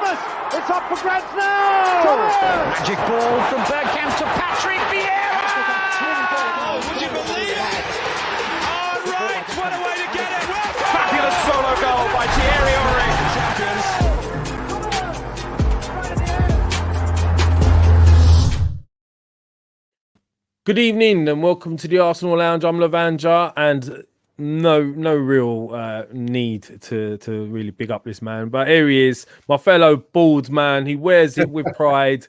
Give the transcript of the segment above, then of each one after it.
Thomas, it's up for grabs now. Magic ball from Bergkamp to Patrick Vieira. Oh, would you believe it? Oh, right, what a way to get it. Well, Fabulous solo goal by pierre-emerick. Good evening and welcome to the Arsenal Lounge. I'm Lavanja, and no real need to really big up this man, but here he is, my fellow bald man. He wears it with pride.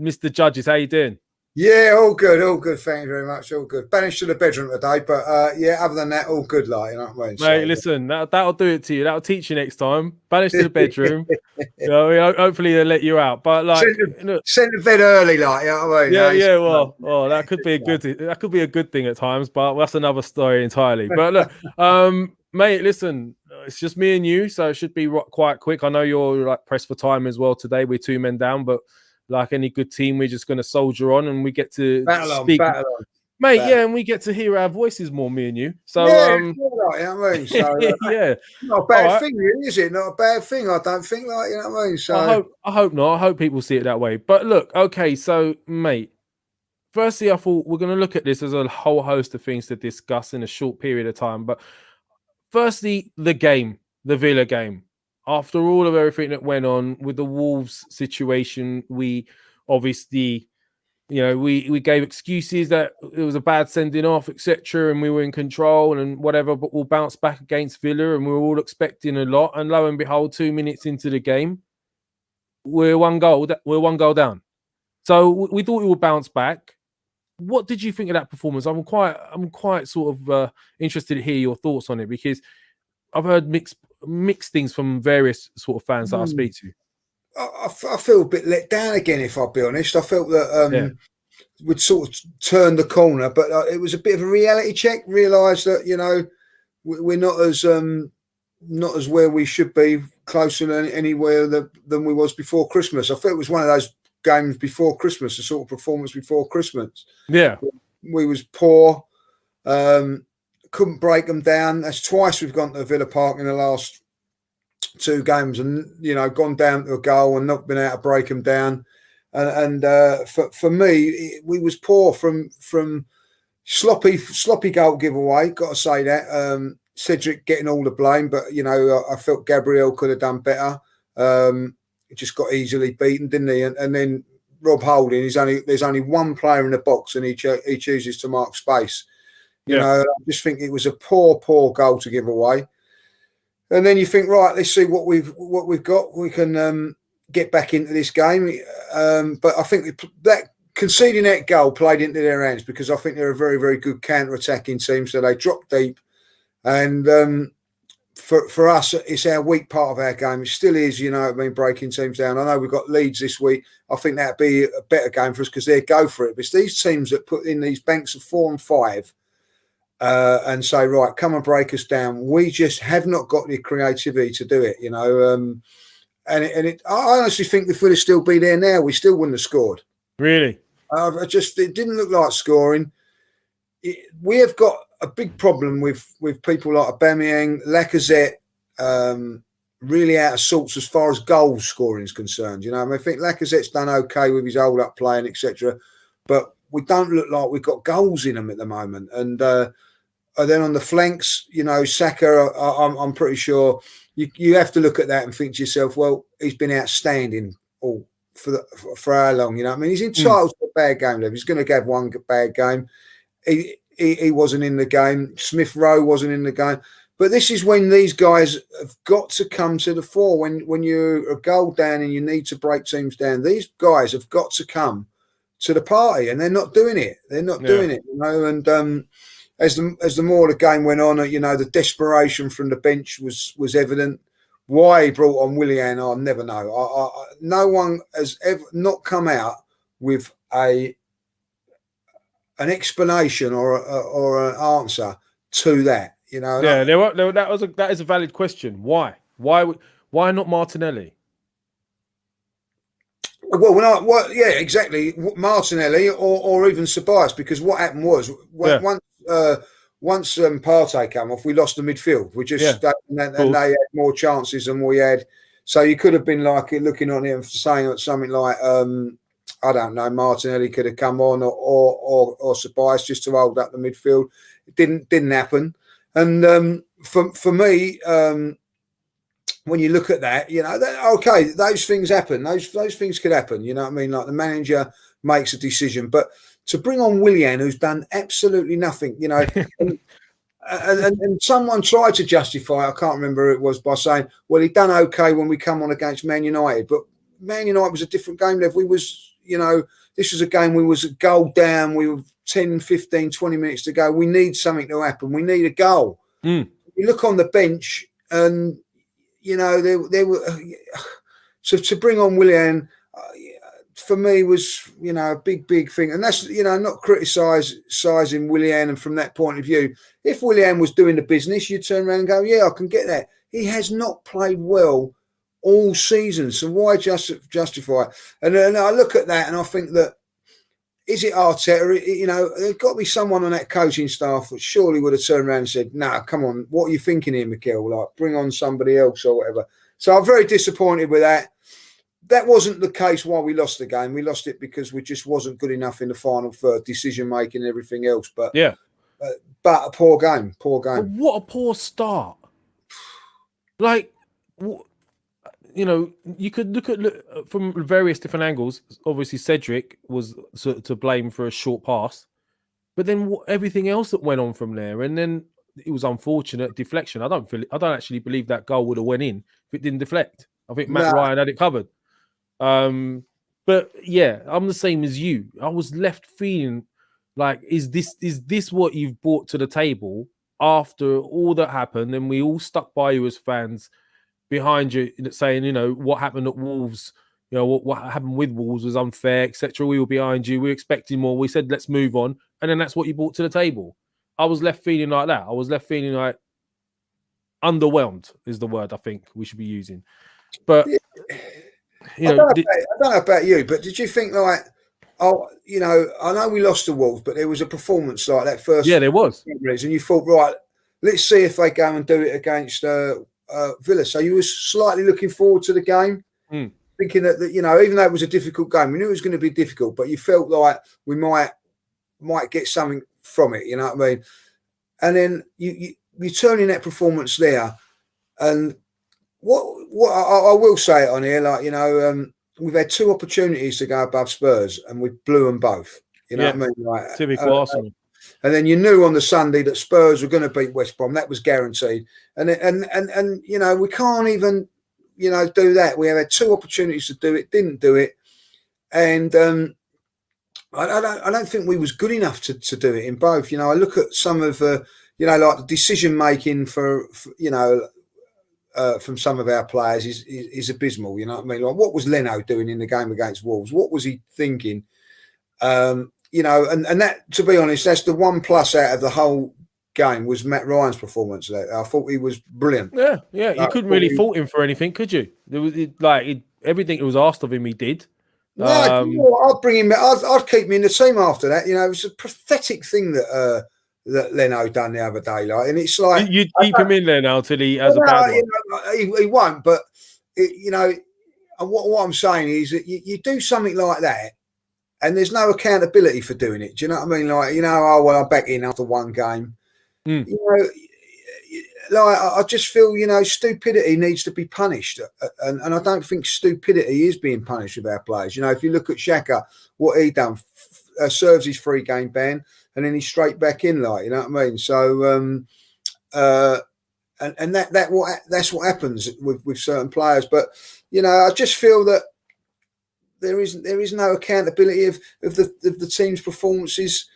Mr. Judges, how you doing? Yeah, all good. Thank you very much. All good. Banished to the bedroom today, but yeah, other than that, all good. Like, you know what I mean? Mate, listen, that'll do it to you. That'll teach you next time. Banished to the bedroom. You know, hopefully they'll let you out. But like, send the bed early, like, you know what I mean? Yeah. Well, that could be a good thing at times, but that's another story entirely. But look, mate, listen, it's just me and you, so it should be quite quick. I know you're like pressed for time as well today. We're 2 men down, but like any good team, we're just going to soldier on, and we get to speak, battle on. Mate. Yeah, and we get to hear our voices more, me and you. So yeah, you know what I mean? So, yeah, not a bad thing, really, is it? Not a bad thing. I don't think, like, you know what I mean? So I hope not. I hope people see it that way. But look, okay, so mate, firstly, I thought we're going to look at this as a whole host of things to discuss in a short period of time. But firstly, the Villa game. After all of everything that went on with the Wolves situation, we obviously, you know, we gave excuses that it was a bad sending off, etc., and we were in control and whatever, but we'll bounce back against Villa, and we were all expecting a lot. And lo and behold, 2 minutes into the game, we're one goal down. So we thought we would bounce back. What did you think of that performance? I'm quite sort of interested to hear your thoughts on it, because I've heard mixed things from various sort of fans that I speak to. I feel a bit let down again, if I'll be honest. I felt that we'd sort of turned the corner, but it was a bit of a reality check. Realised that, you know, we're not as where we should be, closer than anywhere than we was before Christmas. I felt it was one of those games before Christmas, a sort of performance before Christmas. Yeah, we was poor. Couldn't break them down. That's twice we've gone to Villa Park in the last 2 games, and, you know, gone down to a goal and not been able to break them down. And for me, we was poor from sloppy goal giveaway. Got to say that. Cedric getting all the blame, but, you know, I felt Gabriel could have done better. He just got easily beaten, didn't he? And then Rob Holding, there's only one player in the box, and he chooses to mark space. You know, I just think it was a poor goal to give away. And then you think, right, let's see what we've got. We can get back into this game. But I think that conceding that goal played into their hands, because I think they're a very, very good counter-attacking team. So they dropped deep. And for us, it's our weak part of our game. It still is, you know what I mean, breaking teams down. I know we've got Leeds this week. I think that'd be a better game for us, because they go for it. But it's these teams that put in these banks of 4 and 5 and say, right, come and break us down. We just have not got the creativity to do it, you know. I honestly think if we'd have still been there now, we still wouldn't have scored. Really? It didn't look like scoring. We have got a big problem with people like Aubameyang, Lacazette, really out of sorts as far as goal scoring is concerned. You know, I mean, I think Lacazette's done okay with his hold up play and etc., but we don't look like we've got goals in them at the moment. And then on the flanks, you know, Xhaka, I'm pretty sure you have to look at that and think to yourself, well, he's been outstanding for how long? You know, I mean, he's entitled to a bad game. He's going to have one bad game. He wasn't in the game. Smith-Rowe wasn't in the game. But this is when these guys have got to come to the fore. When you're a goal down and you need to break teams down, these guys have got to come to the party, and they're not doing it. They're not doing it, you know. And as the more the game went on, you know, the desperation from the bench was evident. Why he brought on Willian, I'll never know. No one has ever not come out with an explanation or an answer to that. You know. Yeah, that is a valid question. Why not Martinelli? Well, yeah, exactly. Martinelli or even Ceballos, because what happened was once Partey came off, we lost the midfield. We just they had more chances than we had. So you could have been like looking on it and saying something like, I don't know, Martinelli could have come on or Ceballos just to hold up the midfield. It didn't happen. And for me, when you look at that, you know, okay, those things happen. Those things could happen. You know what I mean? Like the manager makes a decision, but to bring on Willian, who's done absolutely nothing, you know, and someone tried to justify, I can't remember who it was, by saying, well, he done okay when we come on against Man United, but Man United was a different game level. We was, you know, this was a game we was a goal down. We were 10, 15, 20 minutes to go. We need something to happen. We need a goal. You look on the bench and, you know, there were, so to bring on Willian, for me was, you know, a big thing. And that's, you know, not criticising Willian. And from that point of view, if Willian was doing the business, you'd turn around and go, yeah, I can get that. He has not played well all season. So why justify it? And then I look at that and I think that, is it Arteta? You know, there's got to be someone on that coaching staff that surely would have turned around and said, no, come on, what are you thinking here, Mikel? Like, bring on somebody else or whatever. So I'm very disappointed with that. That wasn't the case why we lost the game. We lost it because we just wasn't good enough in the final third, decision-making and everything else. But yeah, but a poor game. But what a poor start. Like, you know, you could look from various different angles. Obviously, Cedric was to blame for a short pass, but then everything else that went on from there, and then it was unfortunate deflection. I don't actually believe that goal would have went in if it didn't deflect. I think Matt Ryan had it covered. But yeah, I'm the same as you. I was left feeling like, is this what you've brought to the table after all that happened? And we all stuck by you as fans, behind you, saying, you know, what happened at Wolves, you know, what happened with Wolves was unfair, etc. We were behind you. We were expecting more. We said, let's move on. And then that's what you brought to the table. I was left feeling like that. I was left feeling like underwhelmed is the word I think we should be using. But, you know, I don't know about you, but did you think like, oh, you know, I know we lost to Wolves, but there was a performance like that first. Yeah, there was. And you thought, right, let's see if they go and do it against Villa. So you were slightly looking forward to the game, thinking that, you know, even though it was a difficult game, we knew it was going to be difficult, but you felt like we might get something from it, you know what I mean? And then you turn in that performance there, and what I will say it on here, like, you know, we've had two opportunities to go above Spurs and we blew them both. You know what I mean? Like, typical Arsenal. And then you knew on the Sunday that Spurs were going to beat West Brom. That was guaranteed. And you know, we can't even, you know, do that. We had two opportunities to do it, didn't do it. And I don't think we was good enough to do it in both. You know, I look at some of, you know, like the decision making for you know, from some of our players is abysmal. You know what I mean? Like, what was Leno doing in the game against Wolves? What was he thinking? You know, and that, to be honest, that's the one plus out of the whole game was Matt Ryan's performance. I thought he was brilliant. Yeah. You couldn't really fault him for anything, could you? There was everything that was asked of him, he did. No, you know, I'd bring him. I'd keep him in the team after that. You know, it was a pathetic thing that Leno done the other day. Like, and it's like you'd keep him in there now till he has a bad one. You know, he won't. But you know, what I'm saying is that you do something like that, and there's no accountability for doing it. Do you know what I mean? Like, you know, oh well, I'm back in after one game. You know, like, I just feel, you know, stupidity needs to be punished, and I don't think stupidity is being punished with our players. You know, if you look at xhaka, what he done, serves his 3-game ban, and then he's straight back in, like, you know what I mean. So, and that's what happens with certain players. But you know, I just feel that there is no accountability of the team's performances.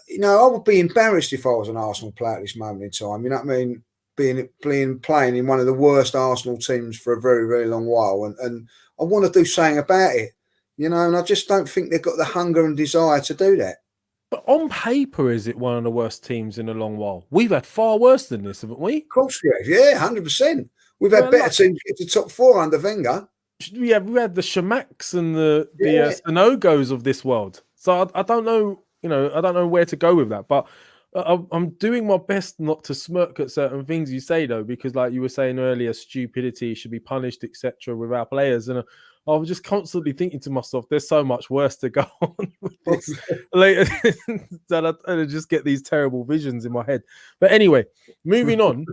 You know, I would be embarrassed if I was an Arsenal player at this moment in time. You know what I mean? Playing in one of the worst Arsenal teams for a very, very long while, and I want to do something about it. You know, and I just don't think they've got the hunger and desire to do that. But on paper, is it one of the worst teams in a long while? We've had far worse than this, haven't we? Of course we have. Yeah, 100%. We've had better teams get to top 4 under Wenger. We had the Shamaks and the Sanogos of this world. So I don't know, you know, I don't know where to go with that. But I'm doing my best not to smirk at certain things you say, though, because like you were saying earlier, stupidity should be punished, etc., with our players. And I was just constantly thinking to myself, there's so much worse to go on with this later. that I just get these terrible visions in my head. But anyway, moving on.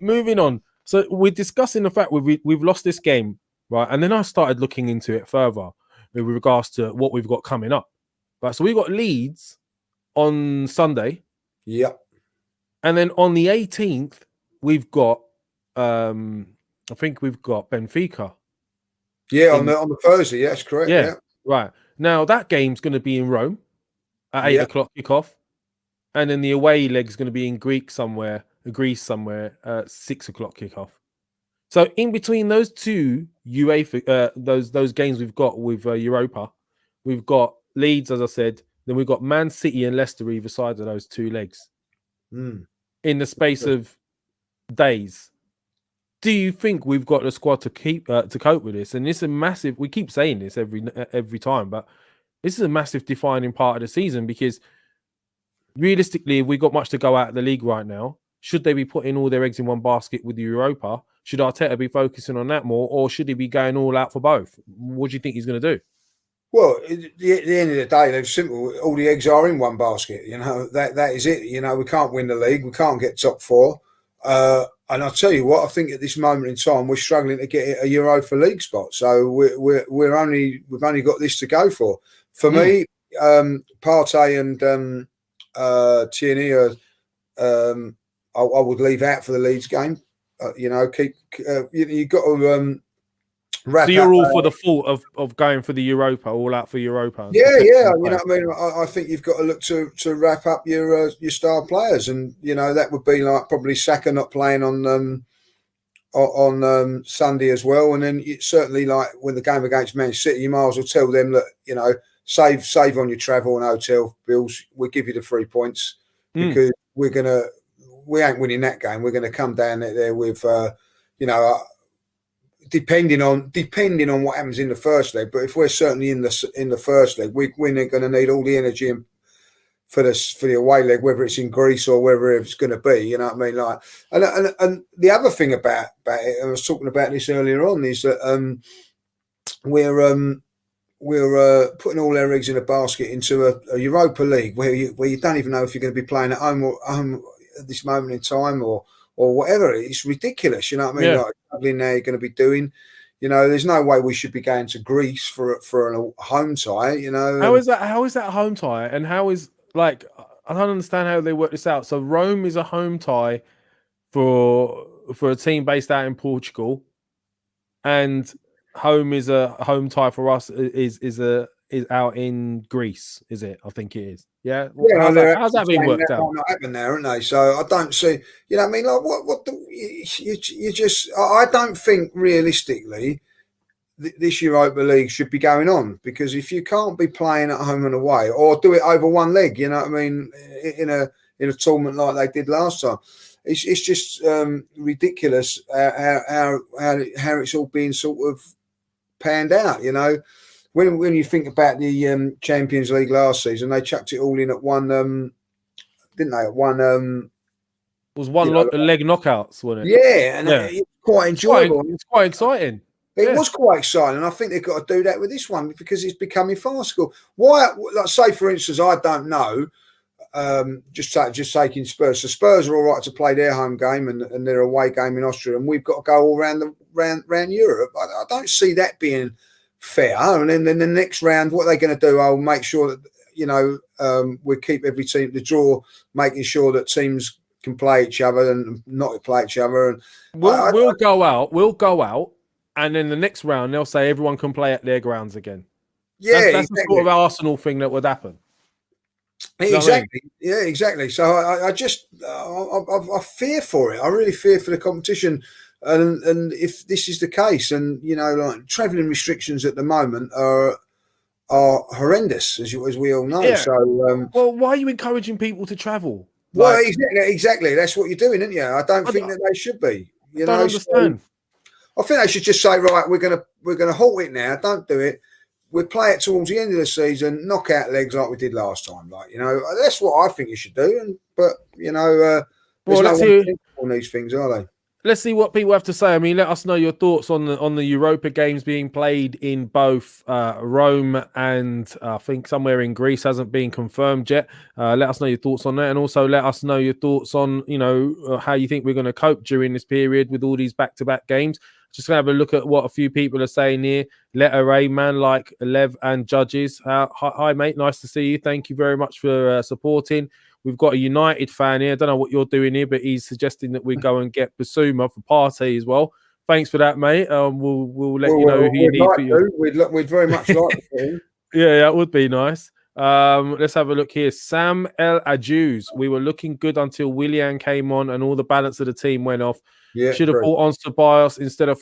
Moving on. So we're discussing the fact we've lost this game, right? And then I started looking into it further with regards to what we've got coming up. Right, so we've got Leeds on Sunday. Yep. And then on the 18th, we've got I think we've got Benfica. Yeah, on the Thursday, yes, correct. Yeah, yeah. Right. Now that game's going to be in Rome at 8 o'clock kickoff. And then the away leg's going to be in Greece somewhere at 6 o'clock kickoff. So in between those two UEFA those games we've got with Europa, we've got Leeds, as I said, then we've got Man City and Leicester either side of those two legs in the space of days. Do you think we've got the squad to cope with this? And it's a massive. We keep saying this every time, but this is a massive defining part of the season because realistically, if we've got much to go out of the league right now, should they be putting all their eggs in one basket with the Europa? Should Arteta be focusing on that more, or should he be going all out for both? What do you think he's going to do? Well, at the end of the day, they're simple. All the eggs are in one basket. You know, that is it. You know, we can't win the league. We can't get top four. And I'll tell you what, I think at this moment in time, we're struggling to get a Europa League spot. So we've only got this to go for. For me, Partey and Tierney are, I would leave out for the Leeds game. You know, you've got to wrap. So you're all for the fault of going for the Europa, all out for Europa. Yeah. You know what I mean? I think you've got to look to wrap up your star players, and you know that would be like probably Xhaka not playing on Sunday as well, and then certainly like when the game against Man City, you might as well tell them that you know save on your travel and hotel bills. We'll give you the 3 points because we ain't winning that game. We're going to come down there with, you know, depending on what happens in the first leg. But if we're certainly in the first leg, we're going to need all the energy for the away leg, whether it's in Greece or whether it's going to be. You know what I mean? Like, and the other thing about it, I was talking about this earlier on, is that we're putting all our eggs in a basket into a Europa League where you don't even know if you're going to be playing at home at this moment in time or whatever. It's ridiculous, you know what I mean? Yeah. Like traveling there, you're going to be doing, you know, there's no way we should be going to Greece for a home tie, you know. How is that a home tie? And how is, like, I don't understand how they work this out. So Rome is a home tie for a team based out in Portugal, and home is a home tie for us is out in Greece, is it? I think it is. Yeah. How's that being worked out? Not happen there, aren't they? So I don't see. You know what I mean? Like what you just. I don't think realistically this Europa League should be going on, because if you can't be playing at home and away, or do it over one leg, you know what I mean, in a tournament like they did last time, it's just ridiculous how it's all being sort of panned out, you know. When you think about the Champions League last season, they chucked it all in at one, didn't they? At one, it was one leg knockouts, wasn't it? Yeah, and it's quite enjoyable. It's quite exciting. It was quite exciting, and I think they've got to do that with this one because it's becoming farcical. Why? Like, say for instance, I don't know. Just taking Spurs. So Spurs are all right to play their home game and their away game in Austria, and we've got to go all round Europe. I don't see that being fair. And then the next round, what are they going to do? I'll make sure that, you know, we keep every team the draw, making sure that teams can play each other and not play each other. And we'll go out, and then the next round they'll say everyone can play at their grounds again. Yeah, that's the sort of Arsenal thing that would happen. Exactly. Yeah, exactly. So I fear for it. I really fear for the competition. And if this is the case, and you know, like travelling restrictions at the moment are horrendous, as we all know. Yeah. So, well, why are you encouraging people to travel? Well, exactly. That's what you're doing, isn't you? I don't think that they should be. You I don't understand. So I think they should just say, right, we're gonna halt it now. Don't do it. we play it towards the end of the season, knock out legs like we did last time. Like, that's what I think you should do. But there's no one on these things, are they? Let's see what people have to say. I mean, let us know your thoughts on the Europa games being played in both Rome and I think somewhere in Greece. Hasn't been confirmed yet. Let us know your thoughts on that, and also let us know your thoughts on how you think we're going to cope during this period with all these back-to-back games. Just gonna have a look at what a few people are saying here. Letter A, man, like Lev and Judges. Hi, mate. Nice to see you. Thank you very much for supporting. We've got a United fan here. I don't know what you're doing here, but he's suggesting that we go and get Basuma for Partey as well. Thanks for that, mate. We'll let you know who you need for you. We'd very much like to. Yeah, that would be nice. Let's have a look here. Sam El Ajuz. We were looking good until Willian came on and all the balance of the team went off. Yeah, should have brought on Ceballos instead of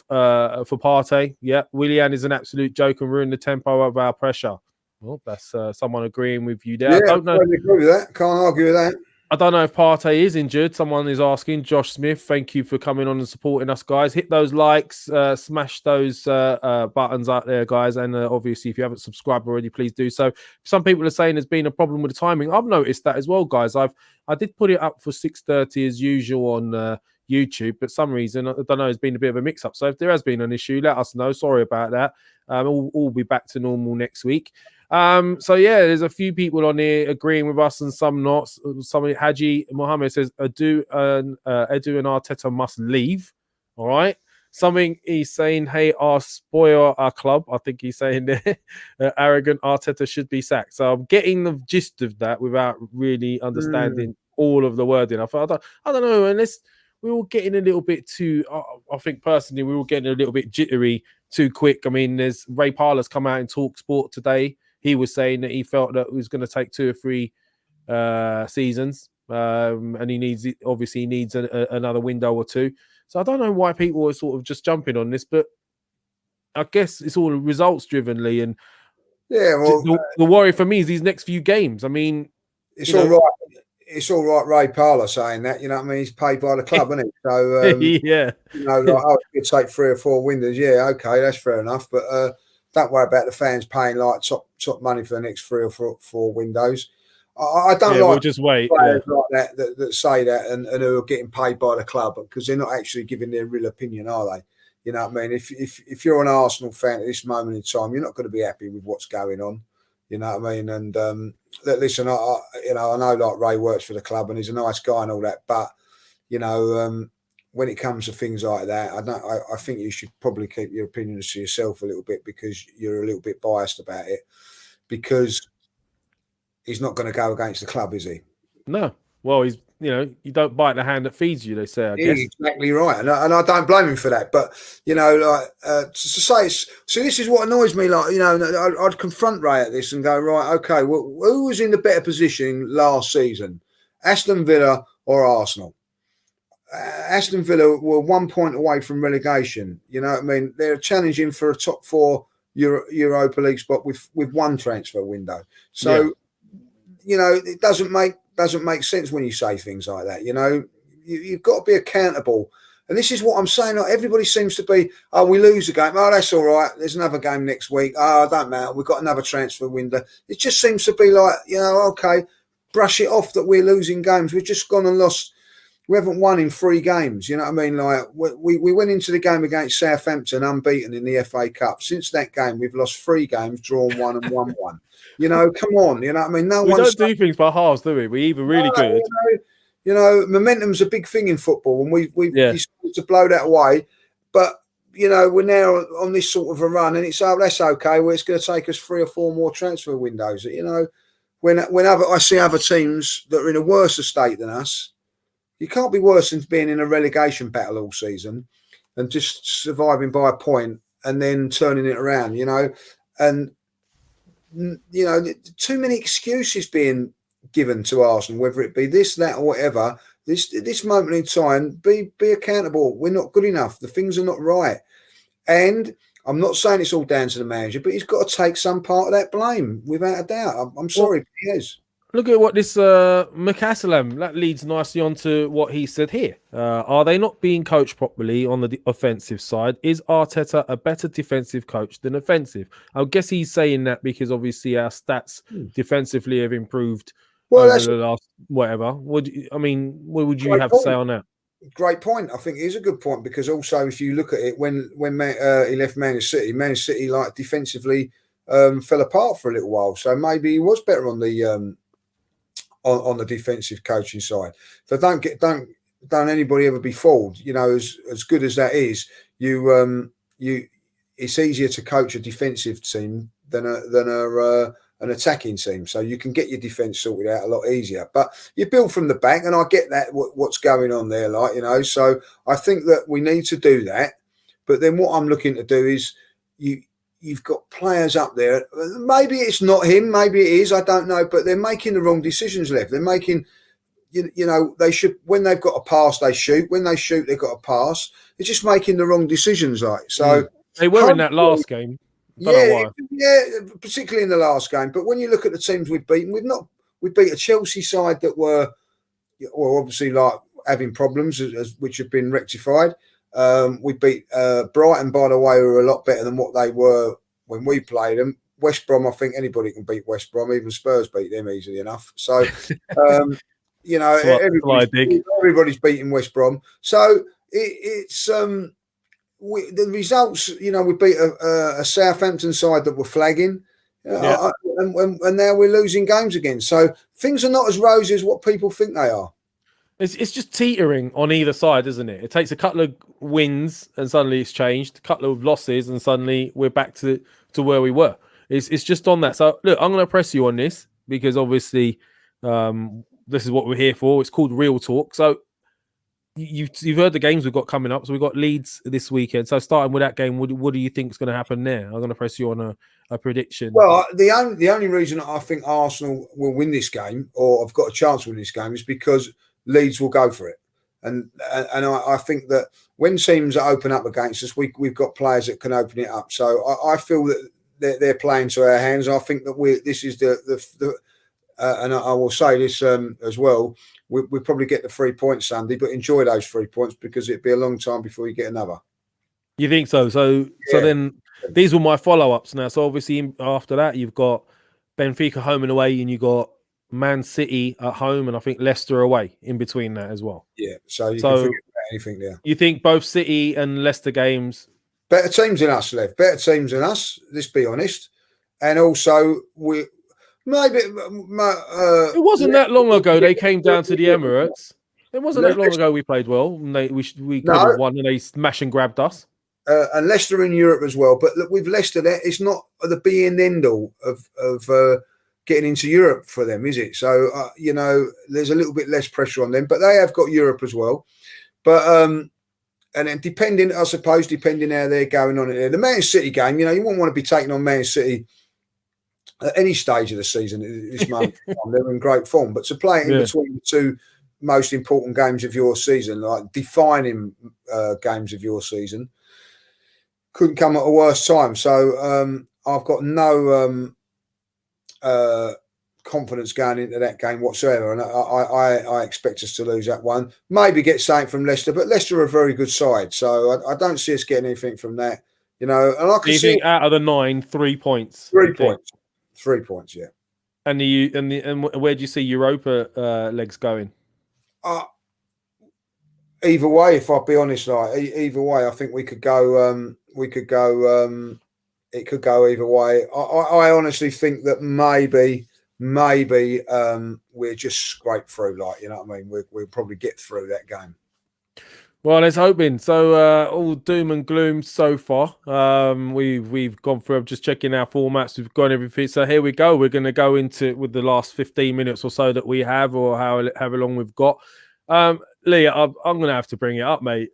for Partey. Yeah, Willian is an absolute joke and ruined the tempo of our pressure. Well, that's someone agreeing with you there. Yeah, I don't know. I agree with that. Can't argue with that. I don't know if Partey is injured. Someone is asking. Josh Smith, thank you for coming on and supporting us, guys. Hit those likes, smash those buttons out there, guys. And obviously, if you haven't subscribed already, please do so. Some people are saying there's been a problem with the timing. I've noticed that as well, guys. I did put it up for 6:30 as usual on YouTube, but for some reason, I don't know, there's been a bit of a mix-up. So if there has been an issue, let us know. Sorry about that. We'll be back to normal next week. So yeah, there's a few people on here agreeing with us and some not. Somebody, Haji Mohammed says Edu and Arteta must leave. All right. Something he's saying, hey, spoil our club. I think he's saying there, arrogant Arteta should be sacked. So I'm getting the gist of that without really understanding all of the wording. I don't know, unless we were getting a little bit too, I think personally, we were getting a little bit jittery too quick. I mean, there's Ray Parler's come out in Talk Sport today. He was saying that he felt that it was going to take 2 or 3 seasons, and he needs another window or 2. So I don't know why people are sort of just jumping on this, but I guess it's all results driven, Lee. And yeah, well, the worry for me is these next few games. I mean, it's all right. It's all right, Ray Parler saying that. You know what I mean? He's paid by the club, isn't he? So yeah, it'd take 3 or 4 windows. Yeah, okay, that's fair enough. But don't worry about the fans paying like top money for the next 3 or 4 windows. I don't like we'll just wait players like that say that and who are getting paid by the club because they're not actually giving their real opinion, are they? You know what I mean? If you're an Arsenal fan at this moment in time, you're not going to be happy with what's going on. You know what I mean? And listen, I know like Ray works for the club and he's a nice guy and all that, but when it comes to things like that, I think you should probably keep your opinions to yourself a little bit because you're a little bit biased about it. Because he's not going to go against the club, is he? No. Well, he's you don't bite the hand that feeds you. They say, I guess. Exactly right, and I don't blame him for that. But to say, so this is what annoys me. Like I'd confront Ray at this and go, right, okay, well, who was in the better position last season, Aston Villa or Arsenal? Aston Villa were 1 point away from relegation. You know what I mean? They're challenging for a top 4 Europa League spot with 1 transfer window. So, it doesn't make sense when you say things like that. You've got to be accountable. And this is what I'm saying. Like, everybody seems to be, we lose a game. Oh, that's all right. There's another game next week. Oh, don't matter. We've got another transfer window. It just seems to be like, okay, brush it off that we're losing games. We've just gone and lost. We haven't won in 3 games. You know what I mean? Like we went into the game against Southampton unbeaten in the FA Cup. Since that game, we've lost 3 games, drawn 1 and won 1. Come on. You know what I mean? We don't do things by halves, do we? We're either really good. Momentum's a big thing in football, and we've decided to blow that away. But we're now on this sort of a run, and that's okay. Well, it's going to take us 3 or 4 more transfer windows. When I see other teams that are in a worse state than us. You can't be worse than being in a relegation battle all season and just surviving by a point and then turning it around, And, too many excuses being given to Arsenal, whether it be this, that, or whatever. This moment in time, be accountable. We're not good enough. The things are not right. And I'm not saying it's all down to the manager, but he's got to take some part of that blame, without a doubt. I'm sorry, but he is. Look at what this McCassalam, that leads nicely on to what he said here. Are they not being coached properly on the offensive side? Is Arteta a better defensive coach than offensive? I guess he's saying that because obviously our stats defensively have improved over the last whatever. What would you have to say on that? Great point. I think it is a good point because also if you look at it, when he left Man City like defensively fell apart for a little while. So maybe he was better on the on the defensive coaching side. So don't anybody ever be fooled. You know, as good as that is, it's easier to coach a defensive team than an attacking team. So you can get your defence sorted out a lot easier. But you build from the back, and I get that what's going on there, like, you know. So I think that we need to do that. But then what I'm looking to do is you've got players up there. Maybe it's not him. Maybe it is. I don't know. But they're making the wrong decisions left. They're making, you know, they should, when they've got a pass, they shoot. When they shoot, they've got a pass. They're just making the wrong decisions. Like, so they were in that last game. Yeah, particularly in the last game. But when you look at the teams we've beaten, we beat a Chelsea side that were, well, obviously like having problems, which have been rectified. We beat Brighton, by the way, who were a lot better than what they were when we played them. West Brom, I think anybody can beat West Brom. Even Spurs beat them easily enough. So, you know, everybody's beating West Brom. So it's the results. You know, we beat a Southampton side that were flagging, and now we're losing games again. So things are not as rosy as what people think they are. It's just teetering on either side, isn't it? It takes a couple of wins and suddenly it's changed. A couple of losses and suddenly we're back to where we were. It's just on that. So look, I'm going to press you on this because obviously this is what we're here for. It's called Real Talk. So you've heard the games we've got coming up. So we've got Leeds this weekend. So starting with that game, what do you think is going to happen there? I'm going to press you on a prediction. Well, the only reason I think Arsenal will win this game or have got a chance to win this game is because Leeds will go for it, and I think that when teams are open up against us, we've got players that can open it up. So I feel that they're playing to our hands. I think that this is the and I will say this as well. We probably get the 3 points Sunday, but enjoy those 3 points because it'd be a long time before you get another. You think so? So then these were my follow-ups now. So obviously after that you've got Benfica home and away, and you got Man City at home, and I think Leicester away in between that as well. Yeah, so you can forget about anything there. You think both City and Leicester games? Better teams than us, Lev. Better teams than us, let's be honest. And also, it wasn't that long ago they came down to the Emirates. It wasn't that long ago we played well. And we could have won, and they smash and grabbed us. And Leicester in Europe as well. But look, with Leicester, there, it's not the be and end all of getting into Europe for them, is it? So, you know, there's a little bit less pressure on them, but they have got Europe as well. But, and then depending how they're going on in there. The Man City game, you know, you wouldn't want to be taking on Man City at any stage of the season this month. They're in great form. But to play it in between the two most important games of your season, like defining games of your season, couldn't come at a worse time. So I've got no confidence going into that game whatsoever, and I expect us to lose that one. Maybe get something from Leicester, but Leicester are a very good side, so I don't see us getting anything from that. You know, and I can see out of the 9, 3 points. 3 points. 3 points, yeah. And where do you see Europa legs going? Either way, if I'll be honest, like either way, I think we could go. It could go either way. I honestly think that maybe we're just scrape through, like, you know what I mean? We'll probably get through that game. Well, let's hoping. So all doom and gloom so far. We've gone through. I'm just checking our formats. We've got everything. So here we go. We're going to go into with the last 15 minutes or so that we have, or however long we've got. Lee, I'm going to have to bring it up, mate.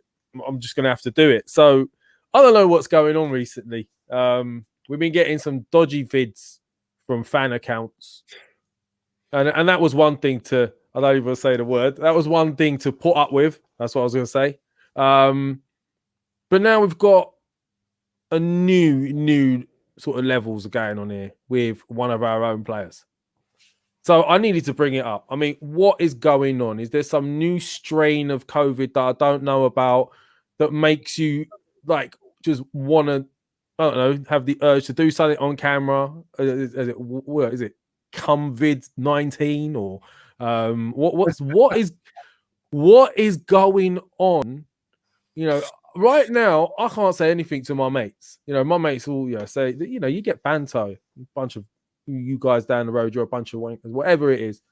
I'm just going to have to do it. So I don't know what's going on recently. We've been getting some dodgy vids from fan accounts, and that was one thing to. I don't even say the word. That was one thing to put up with. That's what I was going to say. But now we've got a new sort of levels going on here with one of our own players. So I needed to bring it up. I mean, what is going on? Is there some new strain of COVID that I don't know about that makes you like just want to, I don't know, have the urge to do something on camera? What is it? Come vids 19 or what is going on? You know, right now I can't say anything to my mates. You know, my mates all say that, you know, you get banter, a bunch of you guys down the road, you're a bunch of wankers, whatever it is.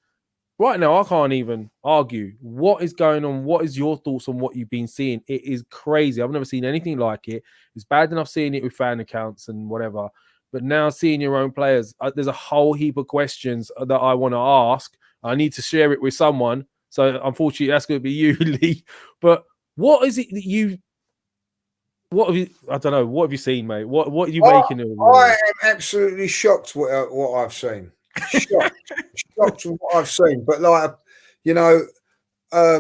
Right now, I can't even argue. What is going on? What is your thoughts on what you've been seeing? It is crazy. I've never seen anything like it. It's bad enough seeing it with fan accounts and whatever. But now seeing your own players, there's a whole heap of questions that I want to ask. I need to share it with someone. So unfortunately, that's going to be you, Lee. But what is it that what have you? I don't know. What have you seen, mate? What are you making of it? I am absolutely shocked what I've seen. Shocked with what I've seen. But like, you know,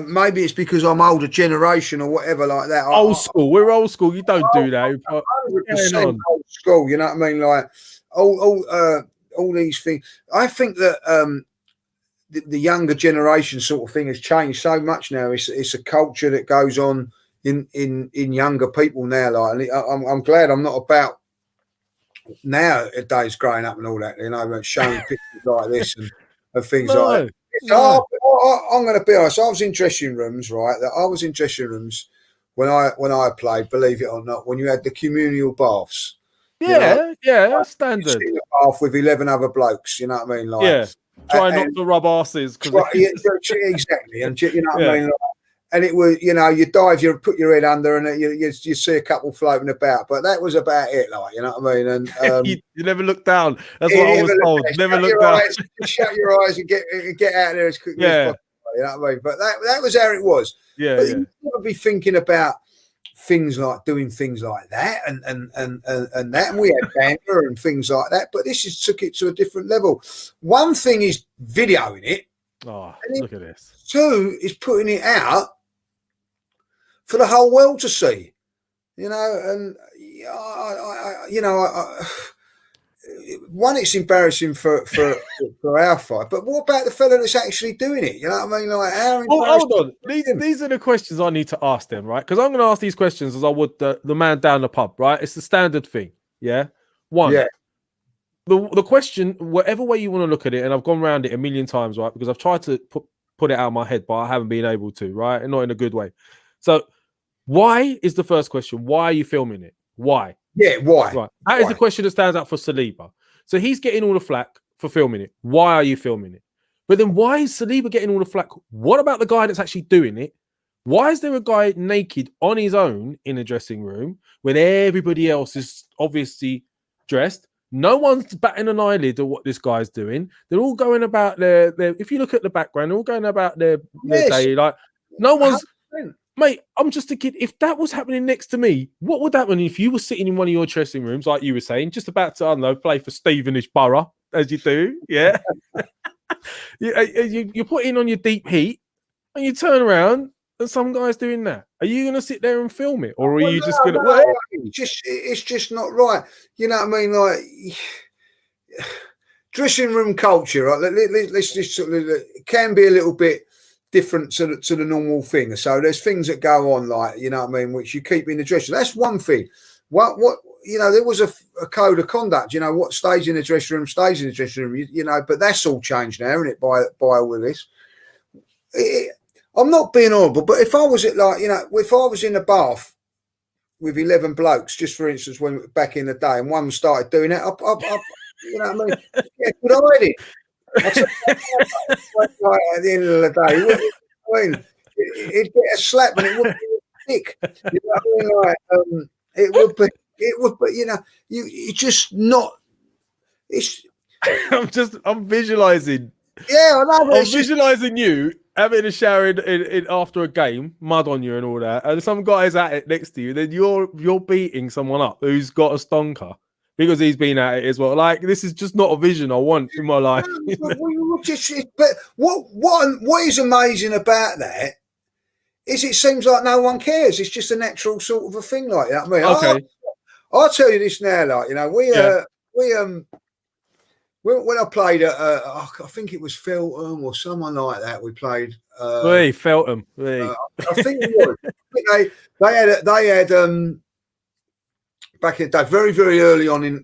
maybe it's because I'm older generation or whatever like that. Old school. We're old school. You don't do that. 100% old school. You know what I mean? Like all these things. I think that the younger generation sort of thing has changed so much now. It's a culture that goes on in younger people now. Like, and I'm glad I'm not about nowadays growing up and all that, you know, showing pictures like this and things like that. So I'm going to be honest. I was in dressing rooms, right? I was in dressing rooms when I played. Believe it or not, when you had the communal baths. Yeah, that's standard. In a bath with 11 other blokes. You know what I mean? Like, try not to rub arses. Exactly, and you know what I mean. Like, and it was, you know, you dive, you put your head under, and you see a couple floating about. But that was about it, like, you know what I mean. And you never look down. That's what I was told. Never look down. Shut your eyes and get out of there as quickly as possible. You know what I mean. But that was how it was. But you never be thinking about things like doing things like that and that. And we had banter and things like that. But this just took it to a different level. One thing is videoing it. Oh, look at this. Two is putting it out for the whole world to see, you know, and one, it's embarrassing for our fight, but what about the fella that's actually doing it? You know what I mean? Like, hold on, these are the questions I need to ask them, right? Because I'm going to ask these questions as I would the man down the pub, right? It's the standard thing, yeah. One, the question, whatever way you want to look at it, and I've gone around it a million times, right? Because I've tried to put it out of my head, but I haven't been able to, right? And not in a good way. So, why is the first question? Why are you filming it? Why? Yeah, why? Right. That is the question that stands out for Saliba. So he's getting all the flack for filming it. Why are you filming it? But then why is Saliba getting all the flack? What about the guy that's actually doing it? Why is there a guy naked on his own in a dressing room when everybody else is obviously dressed? No one's batting an eyelid at what this guy's doing. They're all going about their if you look at the background, they're all going about their day. Like, no one's... 100%. Mate, I'm just a kid. If that was happening next to me, what would happen if you were sitting in one of your dressing rooms, like you were saying, just about to, I don't know, play for Stevenage Borough, as you do, yeah? You're putting on your deep heat, and you turn around, and some guy's doing that. Are you going to sit there and film it? Or are you just going to... No, it's just not right. You know what I mean? Like, dressing room culture, right? Let's just sort of, it can be a little bit different to the normal thing. So there's things that go on, like, you know what I mean, which you keep in the dressing room. That's one thing. What you know, there was a code of conduct, you know, what stays in the dressing room stays in the dressing room, you know, but that's all changed now, isn't it, by all of this. I'm not being horrible, but if I was if I was in a bath with 11 blokes, just for instance, when back in the day, and one started doing it, you know what I mean? Yeah, good idea. At the end of the day, I mean, it'd get a slap and it wouldn't be a kick. You know what I mean? Like, it would, but you know, you just not. It's. I'm visualizing. Yeah, I know. I'm visualizing you having a shower in after a game, mud on you and all that, and some guy's at it next to you. Then you're beating someone up who's got a stonker because he's been at it as well. Like, this is just not a vision I want in my life. But what is amazing about that is it seems like no one cares. It's just a natural sort of a thing like that. I mean, okay. I'll tell you this now, like, you know, we when I played at, I think it was Feltham or someone like that. We played. We Feltham. I think it was. I think they had back in the day, very very early on in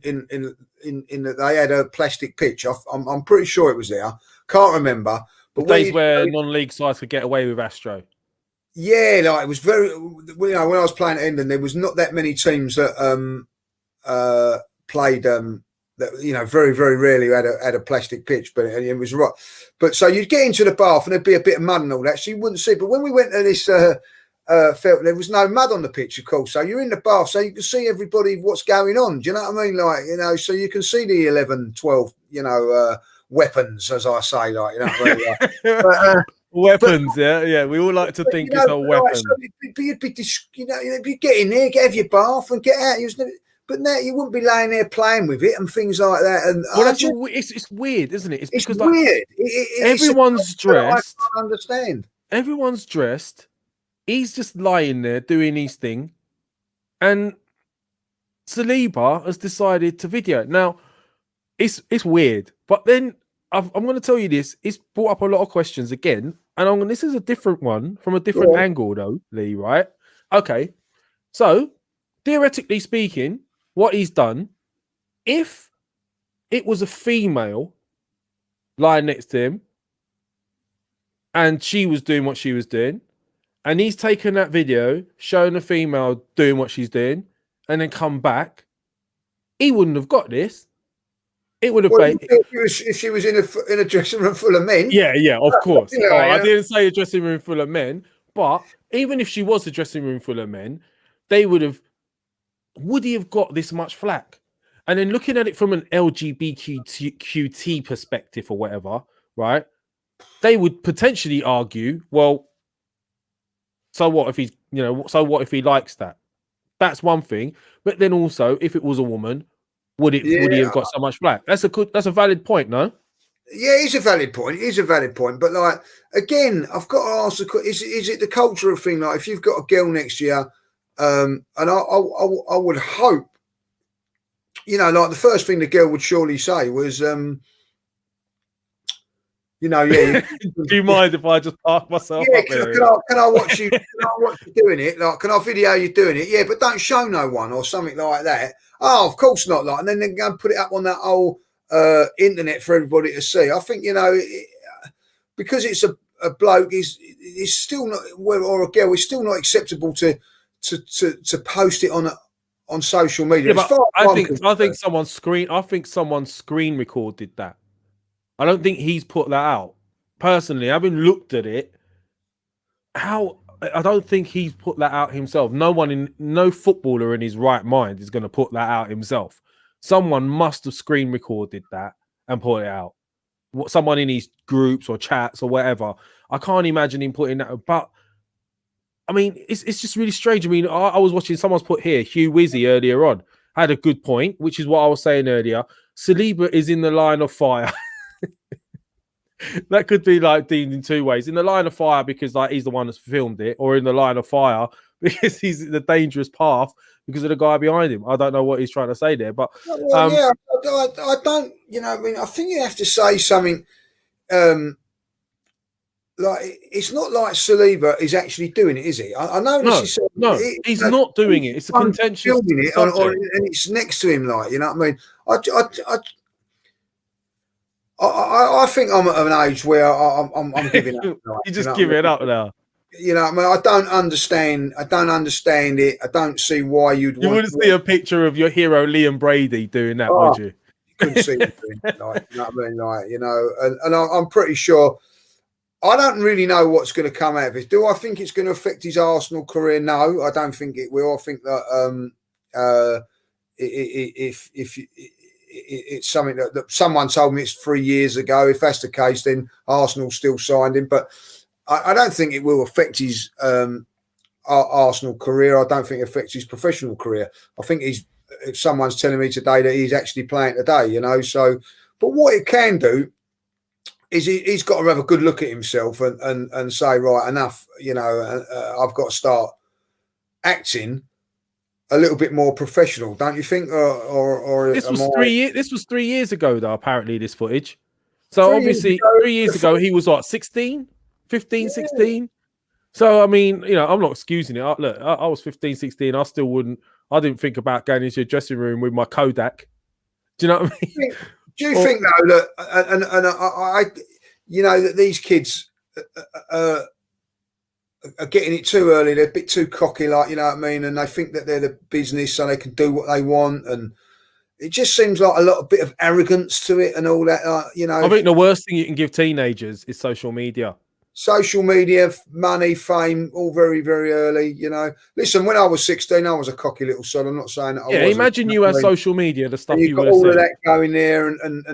that they had a plastic pitch. I'm pretty sure it was there. Can't remember. But days where non-league sides could get away with Astro. Yeah, like it was very. When I was playing at Hendon, there was not that many teams that played that very very rarely had a plastic pitch, but it was right. But so you'd get into the bath and there'd be a bit of mud and all that, so you wouldn't see. But when we went to this Feltham, there was no mud on the pitch, of course. So you're in the bath, so you can see everybody what's going on. Do you know what I mean? Like so you can see the 11, 12, weapons, as I say, like weapons, yeah. We all like to think it's a weapon. So you'd be get in there, have your bath, and get out. But now you wouldn't be laying there playing with it and things like that. And it's weird, isn't it? It's because weird. Everyone's dressed. I can't understand. Everyone's dressed. He's just lying there doing his thing, and Saliba has decided to video. Now, it's weird, but then I'm going to tell you this. It's brought up a lot of questions again, and this is a different one from a different angle, though, Lee. Right? Okay. So, theoretically speaking, what he's done, if it was a female lying next to him, and she was doing what she was doing, and he's taken that video, showing a female doing what she's doing, and then come back, he wouldn't have got this. It would have been if she was in a dressing room full of men. Yeah, of course. I didn't say a dressing room full of men, but even if she was a dressing room full of men, they would he have got this much flack? And then looking at it from an LGBTQT perspective or whatever, right? They would potentially argue, well, so what if he likes that? That's one thing. But then also, if it was a woman, would he have got so much flack? That's a valid point, no? Yeah, it's a valid point. But like again, I've got to ask the question: is it the cultural thing? Like if you've got a girl next to you, and I would hope, like the first thing the girl would surely say was, do you mind if I just park myself up there? Can I watch you? Can I watch you doing it? Like, can I video you doing it? Yeah, but don't show no one or something like that. Oh, of course not. Like, and then they go and put it up on that whole internet for everybody to see. I think because it's a bloke, is still not, or a girl, it's still not acceptable to post it on social media. Yeah, but I think someone screen recorded that. I don't think he's put that out. Personally, having looked at it, I don't think he's put that out himself. No footballer in his right mind is going to put that out himself. Someone must have screen recorded that and put it out. Someone in his groups or chats or whatever. I can't imagine him putting that. But I mean, it's just really strange. I mean, I was watching someone's put here, Hugh Wizzy earlier on had a good point, which is what I was saying earlier. Saliba is in the line of fire. That could be like deemed in two ways: in the line of fire because like he's the one that's filmed it, or in the line of fire because he's in the dangerous path because of the guy behind him. I don't know what he's trying to say there, but I don't. I mean, I think you have to say something. Like it's not like Saliba is actually doing it, is he? I know this is he's not doing it. It's a contentious filming it, and it's next to him. Like, you know what I mean? I think I'm at an age where I'm giving up. You just give it up now. You know, I mean, I don't understand it. I don't see why you wouldn't see a picture of your hero Liam Brady doing that, would you? You couldn't see him doing it, like, you know what I mean? Like, and I'm pretty sure. I don't really know what's going to come out of it. Do I think it's going to affect his Arsenal career? No, I don't think it will. I think that if it's something that someone told me it's 3 years ago. If that's the case, then Arsenal still signed him. But I don't think it will affect his Arsenal career. I don't think it affects his professional career. I think if someone's telling me today that he's actually playing today, so. But what it can do is he's got to have a good look at himself and say, right, enough. I've got to start acting a little bit more professional, don't you think? Or this was 3 years. This was 3 years ago, though. Apparently, this footage. So 3 obviously, 3 years ago, he was what, 16, 15, 16. So I mean, you know, I'm not excusing it. Look, I was 15, 16. I didn't think about going into a dressing room with my Kodak. Do you know what I mean? Do you think though that, and I, you know, that these kids are getting it too early? They're a bit too cocky, like, you know what I mean, and they think that they're the business, so they can do what they want, and it just seems like a bit of arrogance to it and all that. You know, I think the worst thing you can give teenagers is social media. Social media, money, fame, all very, very early, you know. Listen, when I was 16, I was a cocky little son. I'm not saying that I wasn't. Imagine you had social media, the stuff you would have all said. of that going there and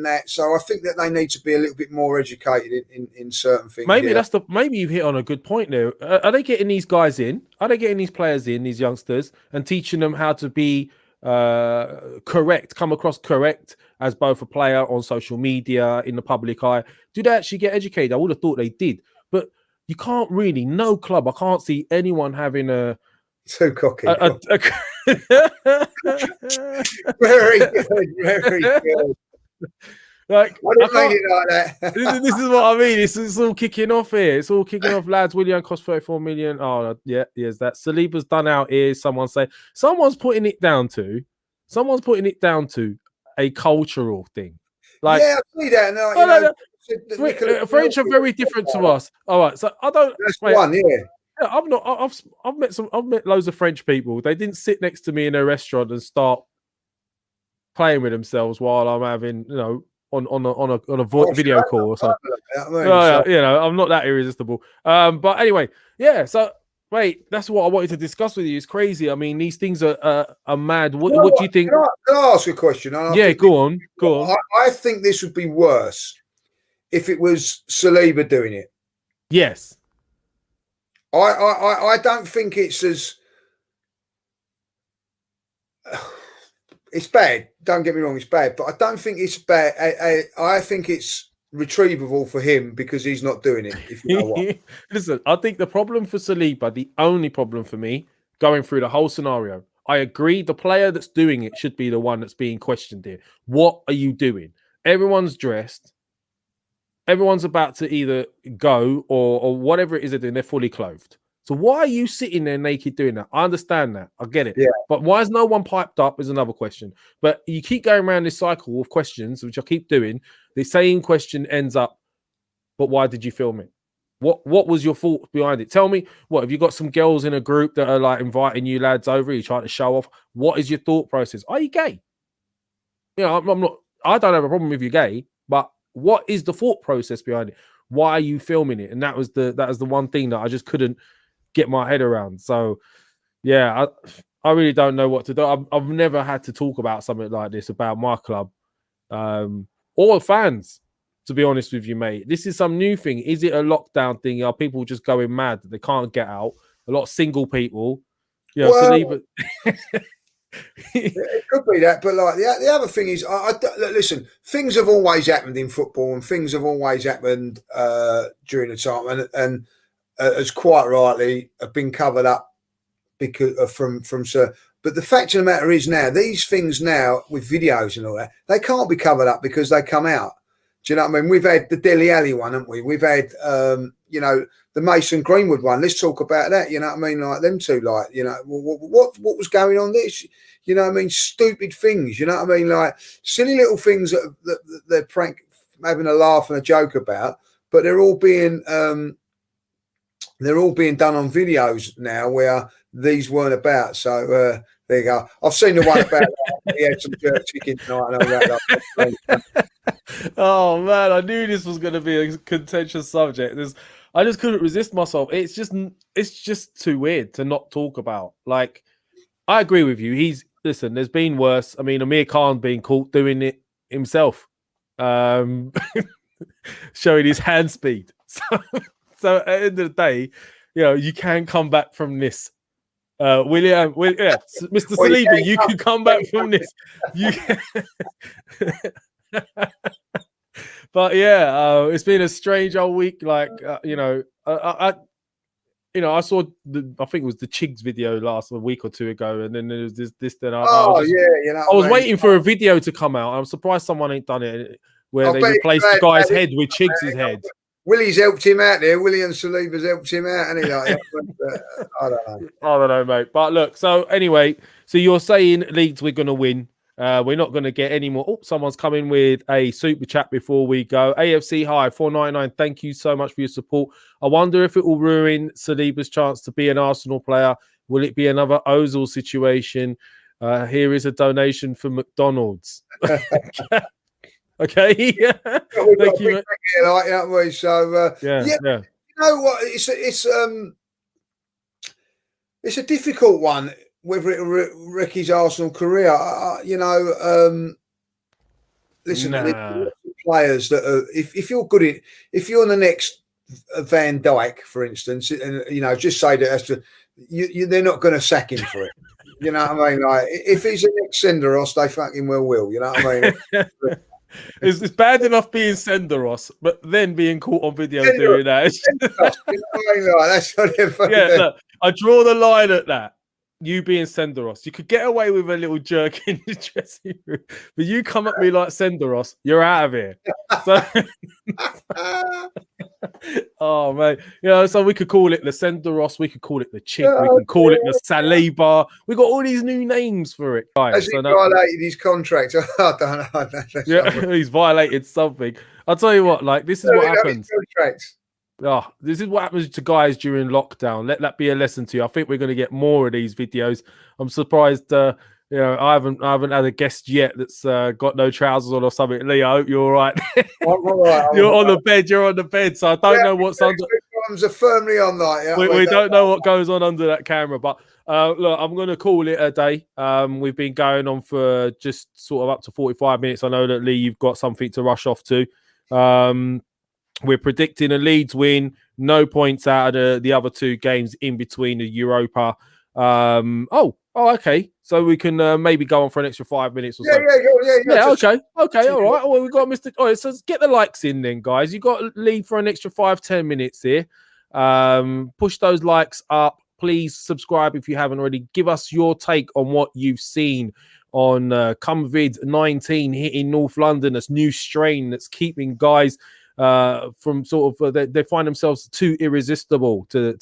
that. So I think that they need to be a little bit more educated in certain things. Maybe maybe you've hit on a good point there. Are they getting these guys in? Are they getting these players in, these youngsters, and teaching them how to be correct, come across correct as both a player on social media, in the public eye? Do they actually get educated? I would have thought they did, but you can't really. No club, I can't see anyone having a too cocky. Very good, very good. Like, I don't mean it like that. this is what I mean. It's all kicking off here. It's all kicking off, lads. Willian cost 34 million. Oh, yeah, yes, that Saliba's done out here. Someone's putting it down to a cultural thing. Like, yeah, I see that. No, French are very different to us. All right, so I don't. That's one, yeah. I've not. I've met loads of French people. They didn't sit next to me in a restaurant and start playing with themselves while I'm having, you know, on a video call or something. You know, I'm not that irresistible. But anyway, yeah. So, wait, that's what I wanted to discuss with you. It's crazy. I mean, these things are mad. What do you think? Can I ask a question? Yeah, go on. I think this would be worse if it was Saliba doing it. Yes. I don't think it's as. It's bad. Don't get me wrong, it's bad, but I don't think it's bad. I think it's retrievable for him because he's not doing it. If you know what. Listen, I think the problem for Saliba, the only problem for me, going through the whole scenario, I agree the player that's doing it should be the one that's being questioned here. What are you doing? Everyone's dressed. Everyone's about to either go or whatever it is they're doing, they're fully clothed. So why are you sitting there naked doing that? I understand that. I get it. Yeah. But why is no one piped up is another question. But you keep going around this cycle of questions, which I keep doing. The same question ends up, but why did you film it? What was your thought behind it? Tell me, what, have you got some girls in a group that are like inviting you lads over? You trying to show off? What is your thought process? Are you gay? You know, I'm not, I don't have a problem if you're gay, but what is the thought process behind it? Why are you filming it? And that was the one thing that I just couldn't get my head around. So yeah, I really don't know what to do. I've never had to talk about something like this about my club or fans, to be honest with you, mate. This is some new thing. Is it a lockdown thing? Are people just going mad that they can't get out? A lot of single people, you know. Well, it could be that, but like the other thing is, listen, things have always happened in football, and things have always happened during the time, and as quite rightly have been covered up because from Sir. But the fact of the matter is now, these things now with videos and all that, they can't be covered up because they come out. Do you know what I mean? We've had the Dele Alli one, haven't we? We've had, you know, the Mason Greenwood one. Let's talk about that. You know what I mean? Like them two, like, you know, what was going on there? You know what I mean? Stupid things. You know what I mean? Like silly little things that they're having a laugh and a joke about, but they're all being done on videos now where these weren't about. So there you go. I've seen the one about he had some jerk chicken tonight and all that. Oh man, I knew this was going to be a contentious subject. I just couldn't resist myself. It's just too weird to not talk about. Like, I agree with you. Listen, there's been worse. I mean, Amir Khan being caught doing it himself, showing his hand speed. So at the end of the day, you know, you can come back from this. Willian, yeah, Mr. Saliba, you can come back from this. You can. But yeah, it's been a strange old week. Like, you know, you know, I saw I think it was the Chigs video a week or two ago, and then there was this. Then I was waiting for a video to come out. I'm surprised someone ain't done it where they replaced the guy's head with Chigs' head. Willie's helped him out there. Willian Saliba's helped him out, and I don't know, mate. But look, so anyway, so you're saying Leeds we're going to win. We're not going to get any more. Oh, someone's coming with a super chat before we go. AFC High 499. Thank you so much for your support. I wonder if it will ruin Saliba's chance to be an Arsenal player. Will it be another Ozil situation? Here is a donation for McDonald's. Okay. Thank you. So yeah. You know what? It's a difficult one. Whether it wreck his Arsenal career, listen, players that are, if you're good if you're the next Van Dijk, for instance, and just say that they're not going to sack him for it. You know what I mean? Like, if he's a next Senderos, they fucking well will. You know what I mean? It's bad enough being Senderos, but then being caught on video doing that. That's what they're look, I draw the line at that. You being Senderos, you could get away with a little jerk in the dressing room, but you come at me like Senderos, you're out of here. So, oh man, so we could call it the Senderos, we could call it the Chick, we can call it the Saliba. We got all these new names for it, guys. Has he violated his contract? I don't know. Yeah, he's violated something. I'll tell you what, like this is what happens. This is what happens to guys during lockdown. Let that be a lesson to you. I think we're going to get more of these videos. I'm surprised. I haven't had a guest yet that's got no trousers on or something. Lee, I hope you're all right. You're on the bed. You're on the bed. So I don't know what's under. Arms are firmly on that. We don't know what goes on under that camera, but look, I'm going to call it a day. We've been going on for just sort of up to 45 minutes. I know that Lee, you've got something to rush off to. We're predicting a Leeds win, no points out of the other two games in between the Europa. Okay. So we can maybe go on for an extra 5 minutes or so. Yeah. Okay. All right. Well, we've got Mr. All right, so let's get the likes in then, guys. You got Lee for an extra 5-10 minutes here. Push those likes up. Please subscribe if you haven't already. Give us your take on what you've seen on vids 19 hitting North London. This new strain that's keeping guys from sort of they find themselves too irresistible to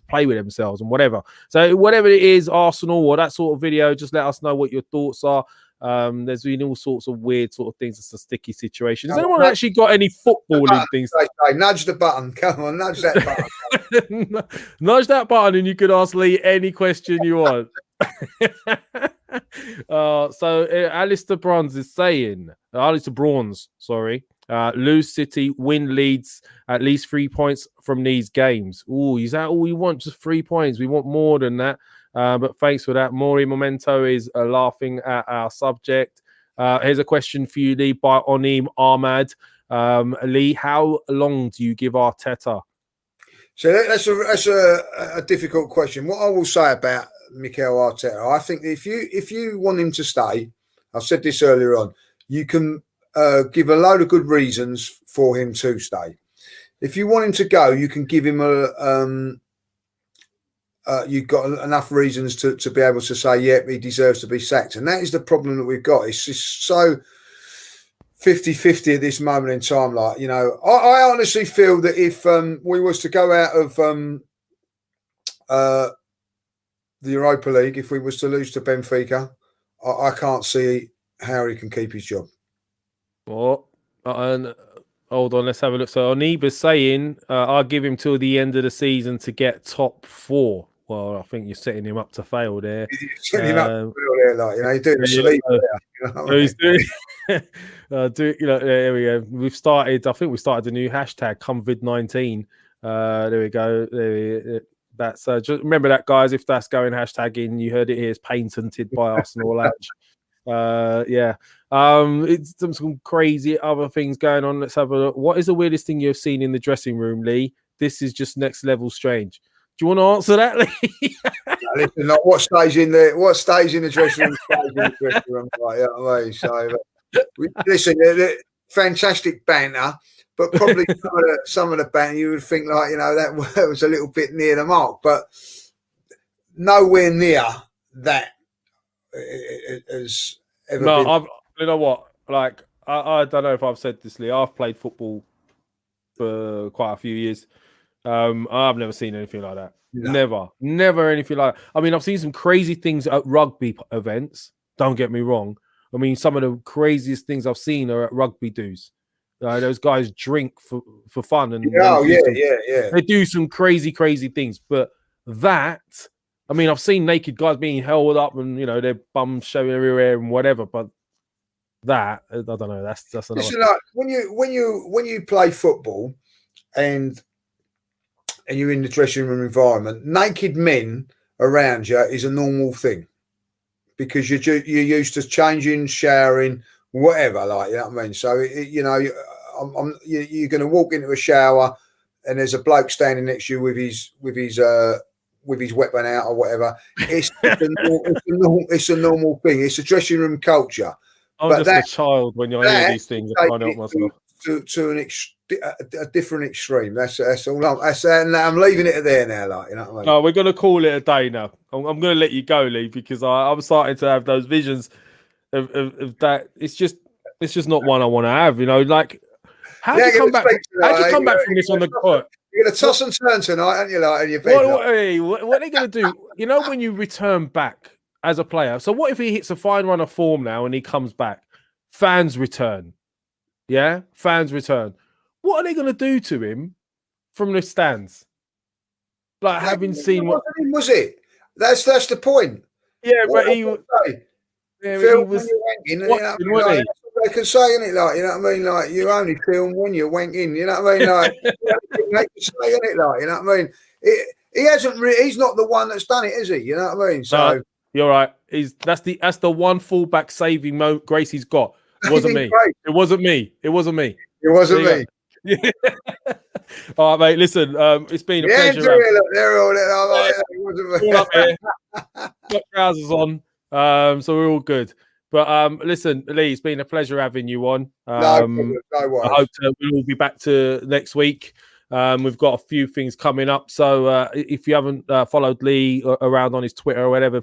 play with themselves and whatever. So whatever it is, Arsenal or that sort of video, just let us know what your thoughts are. There's been all sorts of weird sort of things. It's a sticky situation. Has anyone actually got any footballing things? Nudge the button. Come on, nudge that button. Nudge that button and you could ask Lee any question you want. So Alistair Bronze is saying, Alistair Bronze, sorry. Lose City, win Leeds, at least 3 points from these games. Oh, is that all we want? Just 3 points? We want more than that. But thanks for that. Maury Memento is laughing at our subject. Here's a question for you, Lee, by Onim Ahmad. Lee, how long do you give Arteta? So that's a difficult question. What I will say about Mikel Arteta, I think if you want him to stay, I said this earlier on, you can give a load of good reasons for him to stay. If you want him to go, you can give him you've got enough reasons to be able to say, yep, he deserves to be sacked. And that is the problem that we've got. It's just so 50-50 at this moment in time. Like, I honestly feel that if we was to go out of the Europa League, if we was to lose to Benfica, I can't see how he can keep his job. Oh, and hold on, let's have a look. So Oniba's saying, I'll give him till the end of the season to get top 4. Well, I think you're setting him up to fail there. You're setting him up to fail there, like, you're doing a sleep there. He's doing, there we go. I think we started a new hashtag, vid19. There we go. That's just remember that, guys. If that's going hashtagging, you heard it here. It's patented by Arsenal Latch. It's some crazy other things going on. Let's have a look. What is the weirdest thing you've seen in the dressing room, Lee? This is just next level strange. Do you want to answer that, Lee? Listen, like, what stays in the dressing room stays in the dressing room. Like, you know what I mean? So, listen, fantastic banter. but probably some of the band you would think like, you know, that was a little bit near the mark, but nowhere near that has ever been. You know what? Like, I don't know if I've said this, Lee. I've played football for quite a few years. I've never seen anything like that. No. Never anything like that. I mean, I've seen some crazy things at rugby events. Don't get me wrong. I mean, some of the craziest things I've seen are at rugby dues. Those guys drink for fun, and they do some crazy things. But that, I mean, I've seen naked guys being held up and, you know, their bums showing everywhere and whatever. But that, I don't know. That's another. Listen, like, when you play football and you're in the dressing room environment, naked men around you is a normal thing because you're used to changing, showering, whatever, like, you know what I mean? So, you know, you're going to walk into a shower and there's a bloke standing next to you with his weapon out or whatever. It's a normal thing. It's a dressing room culture. I'm just a child when you hear these things. I find out myself. To a different extreme. That's all. I'm leaving it there now. Like, you know what I mean? No, we're going to call it a day now. I'm going to let you go, Lee, because I'm starting to have those visions of that. It's just not one I want to have. You know, like how do you come back? How do you come back from this on the court? You're going to toss and turn tonight, aren't you? Like, in your bed. What are they going to do? You know, when you return back as a player. So what if he hits a fine run of form now and he comes back? Fans return. Yeah, fans return. What are they going to do to him from the stands? Like, having seen what was it? That's the point. Yeah, but he was. They can say, innit, like, you know what I mean? Like, you only film when you wanking, you know what I mean? Like, they can say, innit, like, you know what I mean? He's not the one that's done it, is he? You know what I mean? So you're right. That's the one fullback saving grace he's got. It wasn't me. It wasn't me. It wasn't me. It wasn't me. All right, mate. Listen, it's been a pleasure. They're all up here. Got trousers on, so we're all good. But listen, Lee, it's been a pleasure having you on. No worries. I hope we'll be back to next week. We've got a few things coming up, so if you haven't followed Lee around on his Twitter or whatever,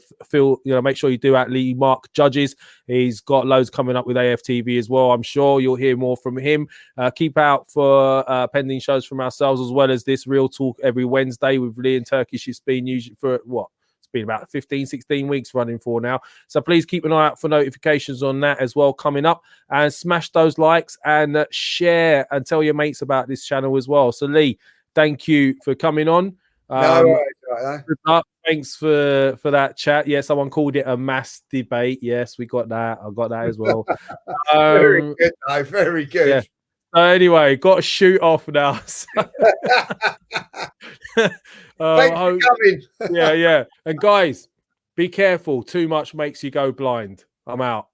make sure you do at Lee Mark Judges. He's got loads coming up with AFTV as well. I'm sure you'll hear more from him. Keep out for pending shows from ourselves, as well as this Real Talk every Wednesday with Lee and Turkish. It's been usually for what? It's been about 15, 16 weeks running for now. So please keep an eye out for notifications on that as well coming up. And smash those likes and share and tell your mates about this channel as well. So Lee, thank you for coming on. Thanks for that chat. Yeah, someone called it a mass debate. Yes, we got that. I got that as well. Very good, though. Very good. Yeah. Anyway, got to shoot off now. Thanks for coming. Yeah. And guys, be careful. Too much makes you go blind. I'm out.